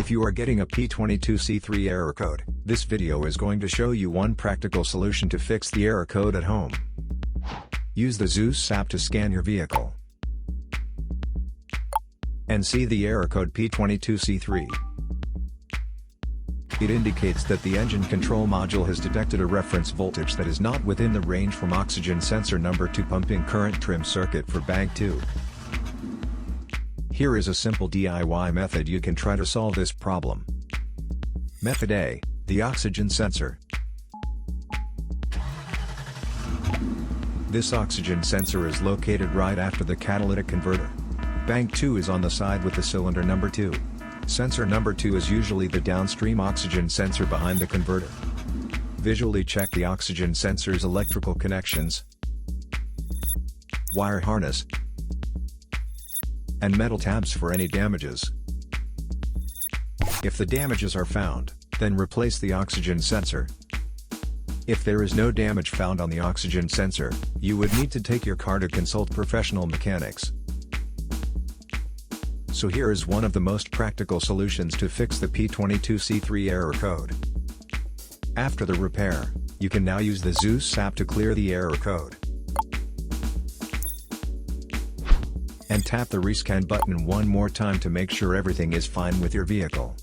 If you are getting a P22C3 error code, this video is going to show you one practical solution to fix the error code at home. Use the Zeus app to scan your vehicle and see the error code P22C3. It indicates that the engine control module has detected a reference voltage that is not within the range from oxygen sensor number 2 pumping current trim circuit for bank 2. Here is a simple DIY method you can try to solve this problem. Method A, the oxygen sensor. This oxygen sensor is located right after the catalytic converter. Bank 2 is on the side with the cylinder number 2. Sensor number 2 is usually the downstream oxygen sensor behind the converter. Visually check the oxygen sensor's electrical connections, wire harness, and metal tabs for any damages. If the damages are found, then replace the oxygen sensor. If there is no damage found on the oxygen sensor, you would need to take your car to consult professional mechanics. So here is one of the most practical solutions to fix the P22C3 error code. After the repair, you can now use the Zeus app to clear the error code. And tap the rescan button one more time to make sure everything is fine with your vehicle.